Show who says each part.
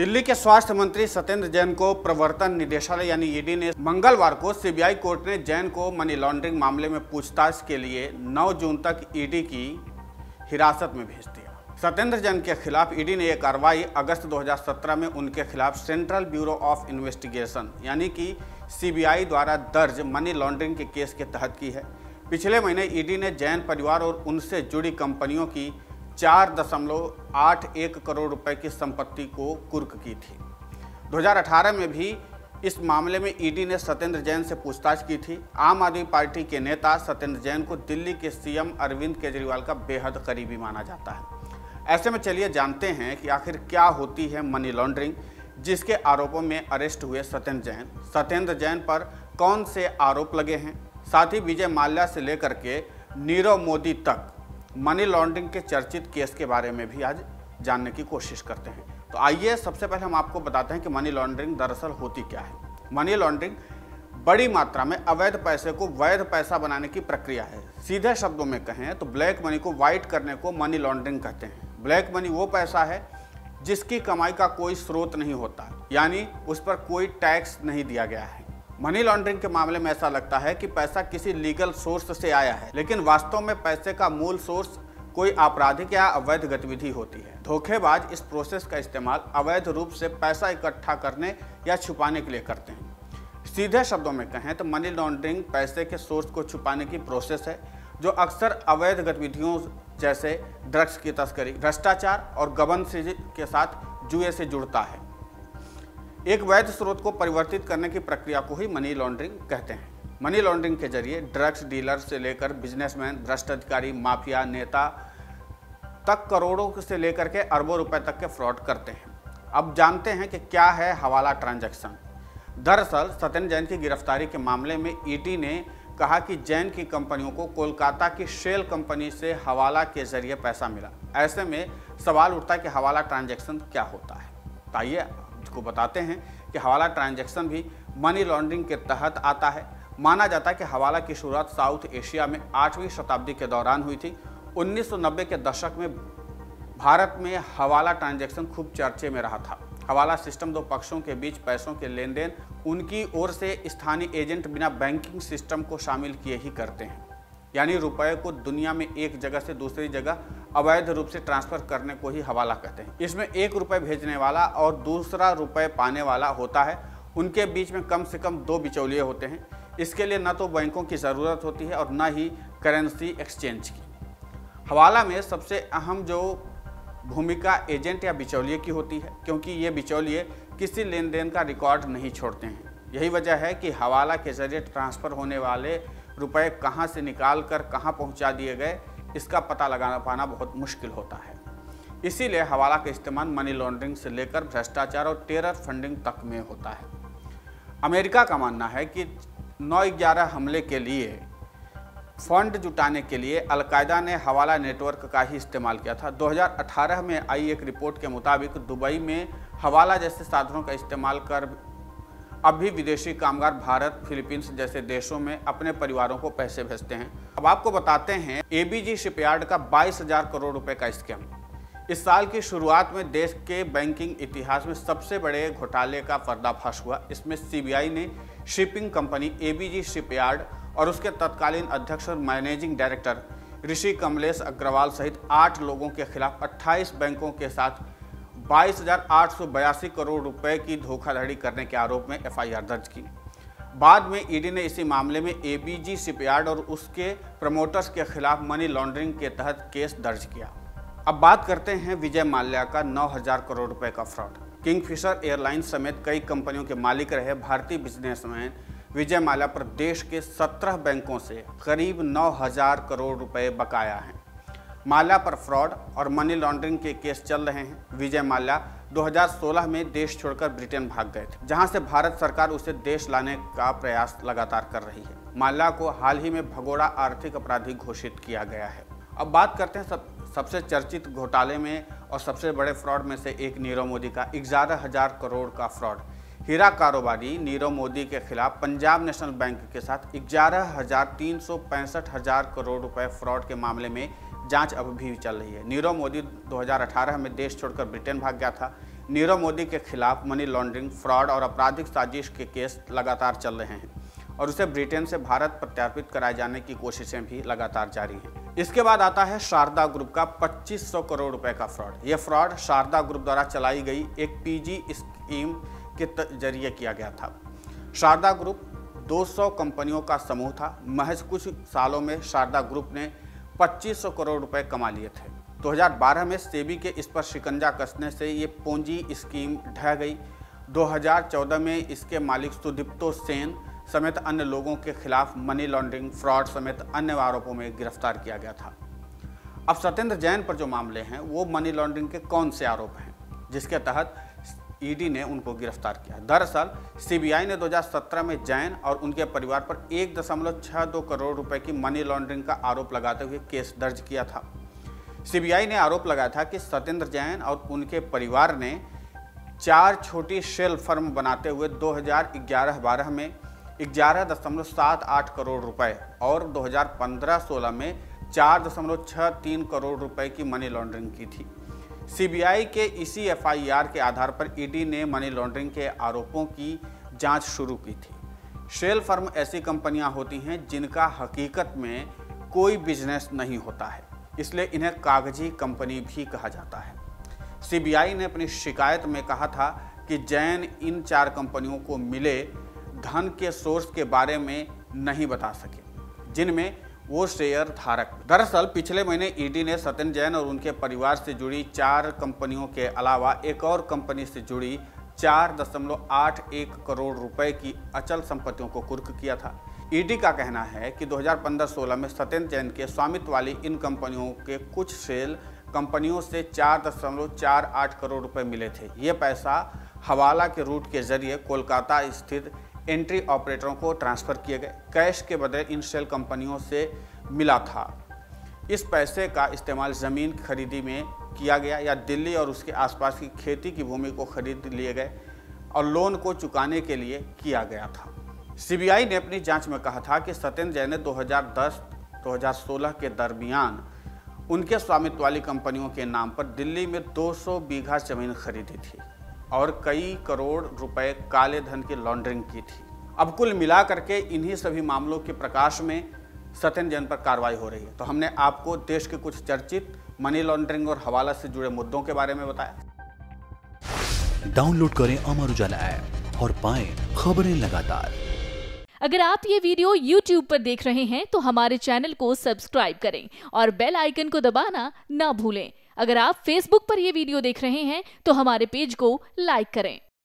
Speaker 1: दिल्ली के स्वास्थ्य मंत्री सत्येंद्र जैन को प्रवर्तन निदेशालय यानी ईडी ने मंगलवार को सीबीआई कोर्ट ने जैन को मनी लॉन्ड्रिंग मामले में पूछताछ के लिए 9 जून तक ईडी की हिरासत में भेज दिया। सत्येंद्र जैन के खिलाफ ईडी ने यह कार्रवाई अगस्त 2017 में उनके खिलाफ सेंट्रल ब्यूरो ऑफ इन्वेस्टिगेशन यानी कि सीबीआई द्वारा दर्ज मनी लॉन्ड्रिंग के केस के तहत की है। पिछले महीने ईडी ने जैन परिवार और उनसे जुड़ी कंपनियों की 4.81 करोड़ रुपए की संपत्ति को कुर्क की थी। 2018 में भी इस मामले में ईडी ने सत्येंद्र जैन से पूछताछ की थी। आम आदमी पार्टी के नेता सत्येंद्र जैन को दिल्ली के सीएम अरविंद केजरीवाल का बेहद करीबी माना जाता है। ऐसे में चलिए जानते हैं कि आखिर क्या होती है मनी लॉन्ड्रिंग, जिसके आरोपों में अरेस्ट हुए सत्येंद्र जैन पर कौन से आरोप लगे हैं, साथ ही विजय माल्या से लेकर के नीरव मोदी तक मनी लॉन्ड्रिंग के चर्चित केस के बारे में भी आज जानने की कोशिश करते हैं। तो आइए सबसे पहले हम आपको बताते हैं कि मनी लॉन्ड्रिंग दरअसल होती क्या है। मनी लॉन्ड्रिंग बड़ी मात्रा में अवैध पैसे को वैध पैसा बनाने की प्रक्रिया है। सीधे शब्दों में कहें तो ब्लैक मनी को व्हाइट करने को मनी लॉन्ड्रिंग कहते हैं। ब्लैक मनी वो पैसा है जिसकी कमाई का कोई स्रोत नहीं होता, यानी उस पर कोई टैक्स नहीं दिया गया है। मनी लॉन्ड्रिंग के मामले में ऐसा लगता है कि पैसा किसी लीगल सोर्स से आया है, लेकिन वास्तव में पैसे का मूल सोर्स कोई आपराधिक या अवैध गतिविधि होती है। धोखेबाज इस प्रोसेस का इस्तेमाल अवैध रूप से पैसा इकट्ठा करने या छुपाने के लिए करते हैं। सीधे शब्दों में कहें तो मनी लॉन्ड्रिंग पैसे के सोर्स को छुपाने की प्रोसेस है, जो अक्सर अवैध गतिविधियों जैसे ड्रग्स की तस्करी, भ्रष्टाचार और गबन के साथ जुए से जुड़ता है। एक वैध स्रोत को परिवर्तित करने की प्रक्रिया को ही मनी लॉन्ड्रिंग कहते हैं। मनी लॉन्ड्रिंग के जरिए ड्रग्स डीलर से लेकर बिजनेसमैन, भ्रष्ट अधिकारी, माफिया नेता तक करोड़ों से लेकर के अरबों रुपए तक के फ्रॉड करते हैं। अब जानते हैं कि क्या है हवाला ट्रांजैक्शन। दरअसल सत्येंद्र जैन की गिरफ्तारी के मामले में ईडी ने कहा कि जैन की कंपनियों को कोलकाता की शेल कंपनी से हवाला के जरिए पैसा मिला। ऐसे में सवाल उठता है कि हवाला ट्रांजैक्शन क्या होता है। तो आइए आपको बताते हैं कि हवाला ट्रांजैक्शन भी मनी लॉन्ड्रिंग के तहत आता है। माना जाता है कि हवाला की शुरुआत साउथ एशिया में 8वीं शताब्दी के दौरान हुई थी। 1990 के दशक में भारत में हवाला ट्रांजैक्शन खूब चर्चे में रहा था। हवाला सिस्टम दो पक्षों के बीच पैसों के लेन देन उनकी ओर से स्थानीय एजेंट बिना बैंकिंग सिस्टम को शामिल किए ही करते हैं, यानी रुपए को दुनिया में एक जगह से दूसरी जगह अवैध रूप से ट्रांसफर करने को ही हवाला कहते हैं। इसमें एक रुपए भेजने वाला और दूसरा रुपए पाने वाला होता है। उनके बीच में कम से कम 2 बिचौलिए होते हैं। इसके लिए न तो बैंकों की ज़रूरत होती है और न ही करेंसी एक्सचेंज की। हवाला में सबसे अहम जो भूमिका एजेंट या बिचौलिए की होती है, क्योंकि ये बिचौलिए किसी लेन देन का रिकॉर्ड नहीं छोड़ते हैं। यही वजह है कि हवाला के जरिए ट्रांसफ़र होने वाले रुपए कहाँ से निकाल कर कहाँ पहुँचा दिए गए, इसका पता लगाना पाना बहुत मुश्किल होता है। इसीलिए हवाला का इस्तेमाल मनी लॉन्ड्रिंग से लेकर भ्रष्टाचार और टेरर फंडिंग तक में होता है। अमेरिका का मानना है कि 9/11 हमले के लिए फंड जुटाने के लिए अलकायदा ने हवाला नेटवर्क का ही इस्तेमाल किया था। 2018 में आई एक रिपोर्ट के मुताबिक दुबई में हवाला जैसे साधनों का इस्तेमाल कर अब भी विदेशी कामगार भारत, फिलीपींस जैसे देशों में अपने परिवारों को पैसे भेजते हैं। अब आपको बताते हैं एबीजी शिपयार्ड का 22,000 करोड़ रुपए का स्कैम। इस साल की शुरुआत में देश के बैंकिंग इतिहास में सबसे बड़े घोटाले का पर्दाफाश हुआ। इसमें सीबीआई ने शिपिंग कंपनी एबीजी शिपयार्ड और उसके तत्कालीन अध्यक्ष और मैनेजिंग डायरेक्टर ऋषि कमलेश अग्रवाल सहित 8 लोगों के खिलाफ 28 बैंकों के साथ 22,882 करोड़ रुपए की धोखाधड़ी करने के आरोप में एफआईआर दर्ज की। बाद में ईडी ने इसी मामले में एबीजी शिपयार्ड और उसके प्रमोटर्स के खिलाफ मनी लॉन्ड्रिंग के तहत केस दर्ज किया। अब बात करते हैं विजय माल्या का 9,000 करोड़ रुपए का फ्रॉड। किंगफिशर एयरलाइंस समेत कई कंपनियों के मालिक रहे भारतीय बिजनेसमैन विजय माल्या पर देश के 17 बैंकों से करीब 9,000 करोड़ रुपए बकाया हैं। माल्या पर फ्रॉड और मनी लॉन्ड्रिंग के केस चल रहे हैं। विजय माल्या 2016 में देश छोड़कर ब्रिटेन भाग गए थे, जहां से भारत सरकार उसे देश लाने का प्रयास लगातार कर रही है। माल्या को हाल ही में भगोड़ा आर्थिक अपराधी घोषित किया गया है। अब बात करते हैं सबसे चर्चित घोटाले में और सबसे बड़े फ्रॉड में से एक नीरव मोदी का 11,000 करोड़ का फ्रॉड। हीरा कारोबारी नीरव मोदी के खिलाफ पंजाब नेशनल बैंक के साथ 11,365 करोड़ रुपए फ्रॉड के मामले में जांच अब भी चल रही है। नीरव मोदी 2018 में देश छोड़कर ब्रिटेन भाग गया था। नीरव मोदी के खिलाफ मनी लॉन्ड्रिंग, फ्रॉड और आपराधिक साजिश के केस लगातार चल रहे हैं और उसे ब्रिटेन से भारत प्रत्यार्पित कराए जाने की कोशिशें भी लगातार जारी हैं। इसके बाद आता है शारदा ग्रुप का 2500 करोड़ रुपए का फ्रॉड। यह फ्रॉड शारदा ग्रुप द्वारा चलाई गई एक पीजी स्कीम के जरिए किया गया था। शारदा ग्रुप 200 कंपनियों का समूह था। महज कुछ सालों में शारदा ग्रुप ने 2500 करोड़ रुपए कमा लिए थे। 2012 में सेबी के इस पर शिकंजा कसने से ये पूंजी स्कीम ढह गई। 2014 में इसके मालिक सुदीप्तो सेन समेत अन्य लोगों के खिलाफ मनी लॉन्ड्रिंग, फ्रॉड समेत अन्य आरोपों में गिरफ्तार किया गया था। अब सत्येंद्र जैन पर जो मामले हैं वो मनी लॉन्ड्रिंग के कौन से आरोप हैं जिसके तहत ईडी ने उनको गिरफ्तार किया। दरअसल सीबीआई ने 2017 में जैन और उनके परिवार पर 1.62 करोड़ रुपए की मनी लॉन्ड्रिंग का आरोप लगाते हुए केस दर्ज किया था। सीबीआई ने आरोप लगाया था कि सत्येंद्र जैन और उनके परिवार ने 4 छोटी शेल फर्म बनाते हुए 2011-12 में 11.78 करोड़ रुपए और 2015-16 में 4.63 करोड़ रुपए की मनी लॉन्ड्रिंग की थी। सीबीआई के इसी एफआईआर के आधार पर ईडी ने मनी लॉन्ड्रिंग के आरोपों की जांच शुरू की थी। शेल फर्म ऐसी कंपनियां होती हैं जिनका हकीकत में कोई बिजनेस नहीं होता है, इसलिए इन्हें कागजी कंपनी भी कहा जाता है। सीबीआई ने अपनी शिकायत में कहा था कि जैन इन 4 कंपनियों को मिले धन के सोर्स के बारे में नहीं बता सके, जिनमें वो शेयर धारक। दरअसल पिछले महीने ईडी ने सत्येंद्र जैन और उनके परिवार से जुड़ी 4 कंपनियों के अलावा एक और कंपनी से जुड़ी 4.81 करोड़ रुपए की अचल संपत्तियों को कुर्क किया था। ईडी का कहना है कि 2015-16 में सत्येंद्र जैन के स्वामित्व वाली इन कंपनियों के कुछ शेल कंपनियों से 4.48 करोड़ रुपए मिले थे। ये पैसा हवाला के रूट के जरिए कोलकाता स्थित एंट्री ऑपरेटरों को ट्रांसफर किए गए। कैश के बदले इन शेल कंपनियों से मिला था। इस पैसे का इस्तेमाल ज़मीन खरीदी में किया गया या दिल्ली और उसके आसपास की खेती की भूमि को खरीद लिए गए और लोन को चुकाने के लिए किया गया था। सीबीआई ने अपनी जांच में कहा था कि सत्येंद्र जैन ने 2010-2016 के दरमियान उनके स्वामित्व वाली कंपनियों के नाम पर दिल्ली में 200 बीघा जमीन खरीदी थी और कई करोड़ रुपए काले धन की लॉन्ड्रिंग की थी। अब कुल मिलाकर के इन्हीं सभी मामलों के प्रकाश में सत्येंद्र जैन पर कार्रवाई हो रही है। तो हमने आपको देश के कुछ चर्चित मनी लॉन्ड्रिंग और हवाला से जुड़े मुद्दों के बारे में बताया।
Speaker 2: डाउनलोड करें अमर उजाला ऐप और पाएं खबरें लगातार।
Speaker 3: अगर आप ये वीडियो YouTube पर देख रहे हैं तो हमारे चैनल को सब्सक्राइब करें और बेल आइकन को दबाना ना भूलें। अगर आप Facebook पर ये वीडियो देख रहे हैं तो हमारे पेज को लाइक करें।